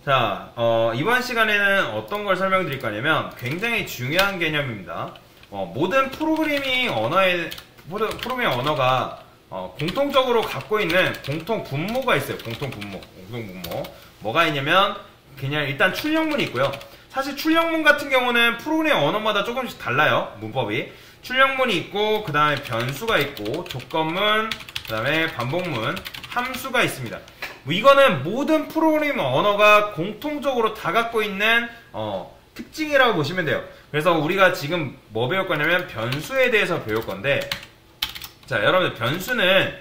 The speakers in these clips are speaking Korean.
자, 이번 시간에는 어떤 걸 설명드릴 거냐면 굉장히 중요한 개념입니다. 모든 프로그래밍 언어가 공통적으로 갖고 있는 공통 분모가 있어요. 공통 분모. 뭐가 있냐면 그냥 일단 출력문이 있고요. 사실 출력문 같은 경우는 프로그래밍 언어마다 조금씩 달라요. 문법이. 출력문이 있고 그 다음에 변수가 있고 조건문, 그 다음에 반복문, 함수가 있습니다. 이거는 모든 프로그래밍 언어가 공통적으로 다 갖고 있는 특징이라고 보시면 돼요. 그래서 우리가 지금 뭐 배울 거냐면 변수에 대해서 배울 건데, 자, 여러분들 변수는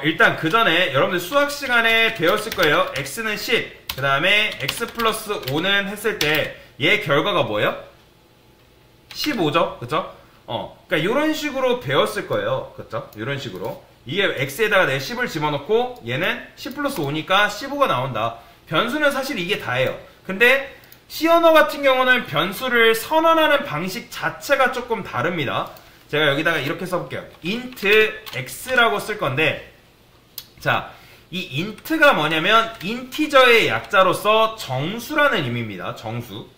일단 그 전에 여러분들 수학 시간에 배웠을 거예요. x는 10, 그 다음에 x 플러스 5는 했을 때 얘 결과가 뭐예요? 15죠, 그쵸? 그러니까 이런 식으로 배웠을 거예요, 그쵸? 이런 식으로. 이게 x에다가 내가 10을 집어넣고 얘는 10 플러스 5니까 15가 나온다. 변수는 사실 이게 다예요. 근데 C 언어 같은 경우는 변수를 선언하는 방식 자체가 조금 다릅니다. 제가 여기다가 이렇게 써볼게요. int x라고 쓸 건데, 자, 이 int가 뭐냐면 인티저의 약자로서 정수라는 의미입니다. 정수.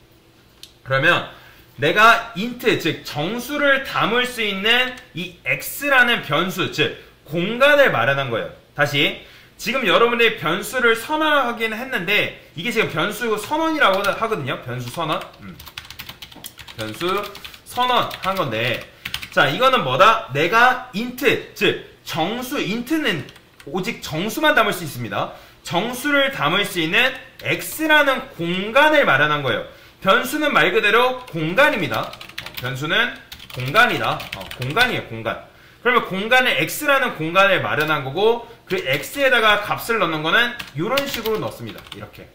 그러면 내가 int, 즉 정수를 담을 수 있는 이 x라는 변수, 즉 공간을 마련한 거예요. 다시, 지금 여러분들이 변수를 선언하기는 했는데 이게 지금 변수 선언이라고 하거든요. 변수 선언. 변수 선언 한 건데, 자, 이거는 뭐다? 내가 int, 즉 정수, int는 오직 정수만 담을 수 있습니다. 정수를 담을 수 있는 x라는 공간을 마련한 거예요. 변수는 말 그대로 공간입니다. 변수는 공간이다. 공간이에요, 공간. 그러면 공간을 x라는 공간을 마련한 거고, 그 x에다가 값을 넣는 거는 이런 식으로 넣습니다. 이렇게.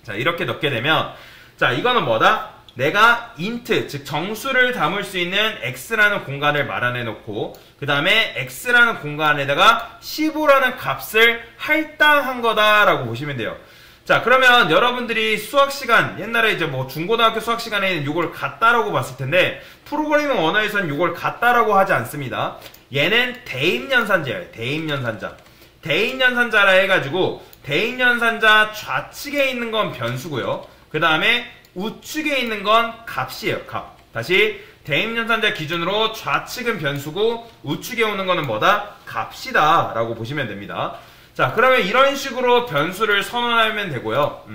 자, 이렇게 넣게 되면, 자, 이거는 뭐다? 내가 int, 즉 정수를 담을 수 있는 x라는 공간을 마련해 놓고, 그 다음에 x라는 공간에다가 15라는 값을 할당한 거다라고 보시면 돼요. 자, 그러면 여러분들이 수학 시간, 옛날에 이제 뭐 중고등학교 수학 시간에는 이걸 같다라고 봤을 텐데, 프로그래밍 언어에서는 이걸 같다라고 하지 않습니다. 얘는 대입연산자예요. 대입연산자. 대입연산자라 해가지고, 대입연산자 좌측에 있는 건 변수고요. 그 다음에 우측에 있는 건 값이에요. 값. 다시, 대입연산자 기준으로 좌측은 변수고, 우측에 오는 거는 뭐다? 값이다 라고 보시면 됩니다. 자, 그러면 이런 식으로 변수를 선언하면 되고요.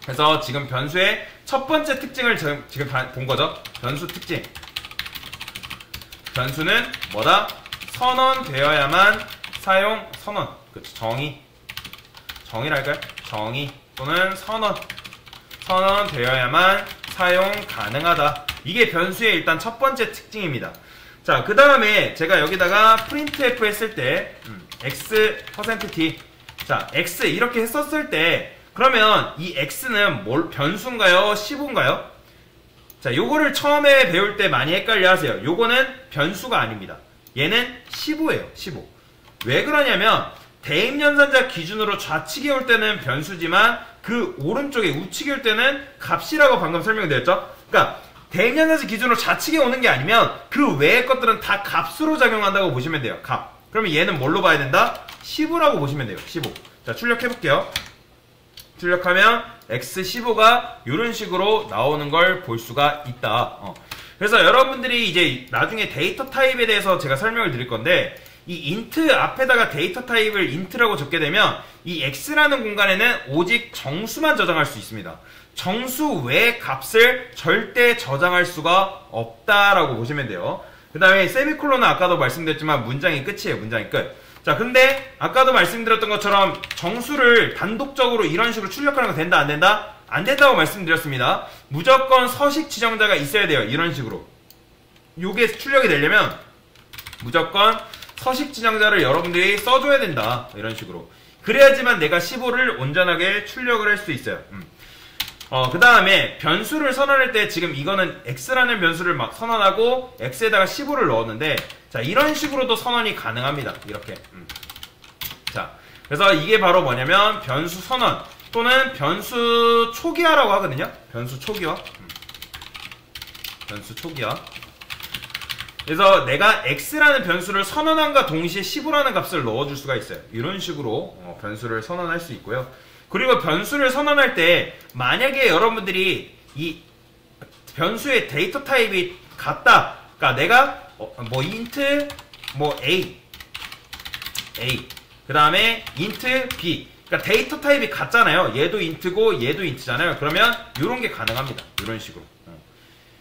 그래서 지금 변수의 첫 번째 특징을 지금 본 거죠. 변수 특징. 변수는 뭐다? 선언되어야만 사용, 선언. 그렇죠. 정의. 정의랄까요? 정의 또는 선언. 선언되어야만 사용 가능하다. 이게 변수의 일단 첫 번째 특징입니다. 자, 그 다음에 제가 여기다가 printf 했을 때 x%t, 자, x 이렇게 했었을 때, 그러면 이 x는 변수인가요? 15인가요? 자, 요거를 처음에 배울 때 많이 헷갈려 하세요. 요거는 변수가 아닙니다. 얘는 15예요. 15. 왜 그러냐면 대입연산자 기준으로 좌측에 올 때는 변수지만 그 오른쪽에 우측에 올 때는 값이라고 방금 설명드렸죠? 그러니까 대입연산자 기준으로 좌측에 오는 게 아니면 그 외의 것들은 다 값으로 작용한다고 보시면 돼요. 값. 그러면 얘는 뭘로 봐야 된다? 15라고 보시면 돼요. 15. 자, 출력해볼게요. 출력하면 x15가 이런 식으로 나오는 걸 볼 수가 있다. 그래서 여러분들이 이제 나중에 데이터 타입에 대해서 제가 설명을 드릴 건데, 이 int 앞에다가 데이터 타입을 int라고 적게 되면 이 x라는 공간에는 오직 정수만 저장할 수 있습니다. 정수 외의 값을 절대 저장할 수가 없다라고 보시면 돼요. 그 다음에 세미콜론은 아까도 말씀드렸지만 문장이 끝이에요. 문장이 끝. 자, 근데 아까도 말씀드렸던 것처럼 정수를 단독적으로 이런 식으로 출력하는 거 된다 안 된다? 안 된다고 말씀드렸습니다. 무조건 서식 지정자가 있어야 돼요. 이런 식으로. 요게 출력이 되려면 무조건 서식 지정자를 여러분들이 써줘야 된다. 이런 식으로. 그래야지만 내가 15를 온전하게 출력을 할 수 있어요. 그 다음에 변수를 선언할 때 지금 이거는 x라는 변수를 막 선언하고 x에다가 15를 넣었는데, 자, 이런 식으로도 선언이 가능합니다. 이렇게. 자, 그래서 이게 바로 뭐냐면 변수 선언 또는 변수 초기화라고 하거든요. 변수 초기화. 변수 초기화. 그래서 내가 x라는 변수를 선언함과 동시에 15라는 값을 넣어줄 수가 있어요. 이런 식으로 변수를 선언할 수 있고요. 그리고 변수를 선언할 때 만약에 여러분들이 이 변수의 데이터 타입이 같다. 그러니까 내가 뭐 int 뭐 a 그 다음에 int b, 그러니까 데이터 타입이 같잖아요. 얘도 int고 얘도 int잖아요. 그러면 이런 게 가능합니다. 이런 식으로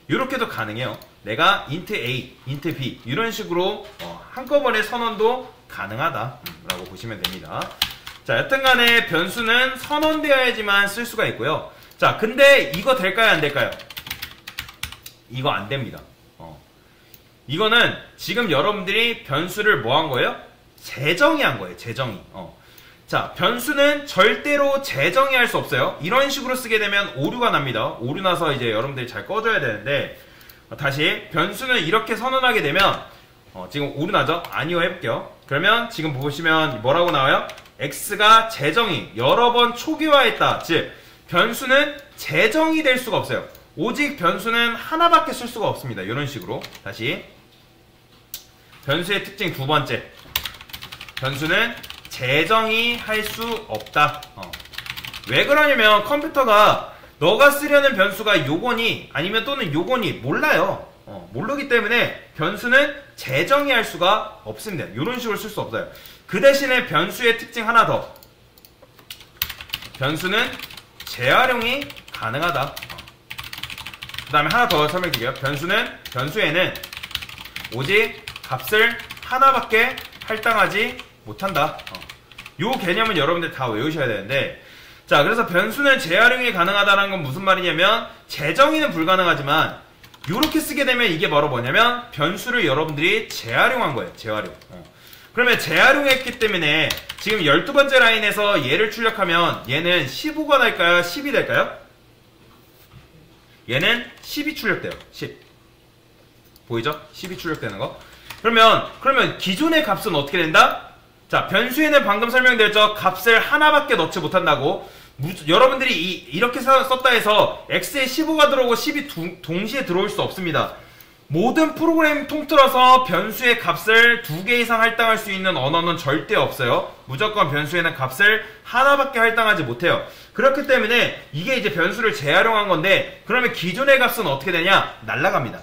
이렇게도 가능해요. 내가 int a, int b 이런 식으로 한꺼번에 선언도 가능하다 라고 보시면 됩니다. 자, 여튼간에 변수는 선언되어야지만 쓸 수가 있고요. 자, 근데 이거 될까요, 안 될까요? 이거 안 됩니다. 이거는 지금 여러분들이 변수를 뭐 한 거예요? 재정의 한 거예요. 재정의. 자, 변수는 절대로 재정의 할 수 없어요. 이런 식으로 쓰게 되면 오류가 납니다. 오류 나서 이제 여러분들이 잘 꺼줘야 되는데, 다시 변수는 이렇게 선언하게 되면 지금 오류 나죠? 아니요 해볼게요. 그러면 지금 보시면 뭐라고 나와요? x가 재정의 여러 번 초기화했다. 즉 변수는 재정의 될 수가 없어요. 오직 변수는 하나밖에 쓸 수가 없습니다. 이런 식으로. 다시 변수의 특징 두 번째, 변수는 재정의 할 수 없다. 왜 그러냐면 컴퓨터가 너가 쓰려는 변수가 요거니 아니면 또는 요거니 몰라요. 모르기 때문에 변수는 재정의 할 수가 없습니다. 이런 식으로 쓸 수 없어요. 그 대신에 변수의 특징 하나 더, 변수는 재활용이 가능하다. 그 다음에 하나 더 설명드릴게요. 변수에는 오직 값을 하나밖에 할당하지 못한다. 요 개념은 여러분들 다 외우셔야 되는데, 자, 그래서 변수는 재활용이 가능하다는 건 무슨 말이냐면 재정의는 불가능하지만 요렇게 쓰게 되면 이게 바로 뭐냐면 변수를 여러분들이 재활용한 거예요. 재활용. 그러면 재활용했기 때문에 지금 12번째 라인에서 얘를 출력하면 얘는 15가 날까요? 10이 될까요? 얘는 10이 출력돼요. 10. 보이죠? 10이 출력되는 거. 그러면 기존의 값은 어떻게 된다? 자, 변수에는 방금 설명드렸죠. 값을 하나밖에 넣지 못한다고. 여러분들이 이렇게 썼다 해서 x에 15가 들어오고 10이 동시에 들어올 수 없습니다. 모든 프로그램 통틀어서 변수의 값을 2개 이상 할당할 수 있는 언어는 절대 없어요. 무조건 변수에는 값을 하나밖에 할당하지 못해요. 그렇기 때문에 이게 이제 변수를 재활용한 건데, 그러면 기존의 값은 어떻게 되냐? 날아갑니다.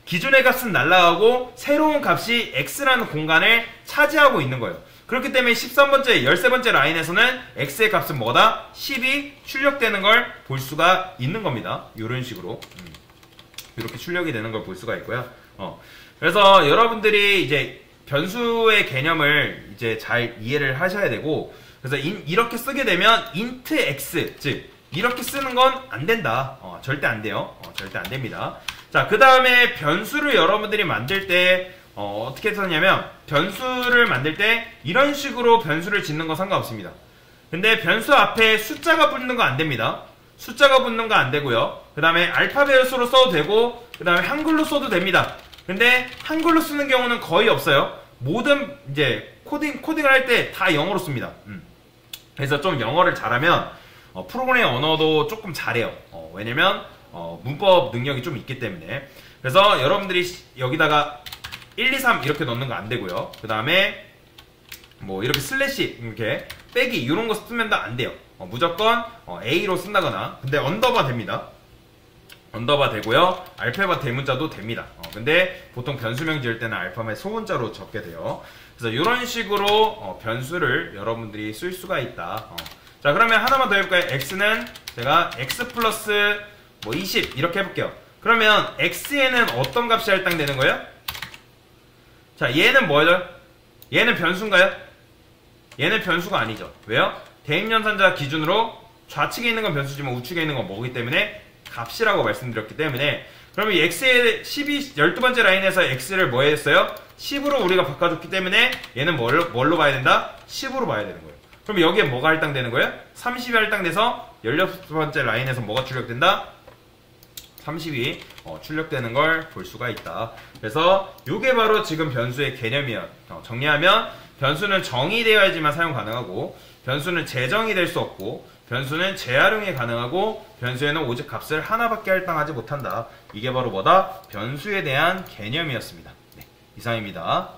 기존의 값은 날아가고 새로운 값이 x라는 공간을 차지하고 있는 거예요. 그렇기 때문에 13번째, 13번째 라인에서는 x의 값은 뭐다? 10이 출력되는 걸 볼 수가 있는 겁니다. 이런 식으로. 이렇게 출력이 되는 걸 볼 수가 있고요. 그래서 여러분들이 이제 변수의 개념을 이제 잘 이해를 하셔야 되고, 그래서 이렇게 쓰게 되면 int x, 즉 이렇게 쓰는 건 안 된다. 절대 안 돼요. 절대 안 됩니다. 자, 그 다음에 변수를 여러분들이 만들 때 어떻게 썼냐면, 변수를 만들 때 이런 식으로 변수를 짓는 거 상관없습니다. 근데 변수 앞에 숫자가 붙는 거 안 됩니다. 숫자가 붙는 거 안 되고요. 그 다음에 알파벳으로 써도 되고, 그 다음에 한글로 써도 됩니다. 근데 한글로 쓰는 경우는 거의 없어요. 모든 이제 코딩을 할 때 다 영어로 씁니다. 그래서 좀 영어를 잘하면 프로그래밍 언어도 조금 잘해요. 왜냐면 문법 능력이 좀 있기 때문에. 그래서 여러분들이 여기다가 1, 2, 3 이렇게 넣는 거 안 되고요. 그 다음에 뭐 이렇게 슬래시 이렇게 빼기 이런 거 쓰면 안 돼요. 무조건 A로 쓴다거나. 근데 언더바 됩니다. 언더바 되고요. 알파벳 대문자도 됩니다. 근데 보통 변수명 지을 때는 알파벳 소문자로 적게 돼요. 그래서 이런 식으로 변수를 여러분들이 쓸 수가 있다. 자, 그러면 하나만 더 해볼까요? x는 제가 x 플러스 뭐 20 이렇게 해볼게요. 그러면 x에는 어떤 값이 할당되는 거예요? 자, 얘는 뭐죠? 얘는 변수인가요? 얘는 변수가 아니죠. 왜요? 대입연산자 기준으로 좌측에 있는 건 변수지만 우측에 있는 건 뭐기 때문에 값이라고 말씀드렸기 때문에, 그러면 x의 12번째 라인에서 x를 뭐 했어요? 10으로 우리가 바꿔줬기 때문에 얘는 뭘로 봐야 된다? 10으로 봐야 되는 거예요. 그럼 여기에 뭐가 할당되는 거예요? 30이 할당돼서 16번째 라인에서 뭐가 출력된다? 30이 출력되는 걸 볼 수가 있다. 그래서 이게 바로 지금 변수의 개념이에요. 정리하면 변수는 정의되어야지만 사용 가능하고, 변수는 재정의 될 수 없고, 변수는 재활용이 가능하고, 변수에는 오직 값을 하나밖에 할당하지 못한다. 이게 바로 뭐다? 변수에 대한 개념이었습니다. 네, 이상입니다.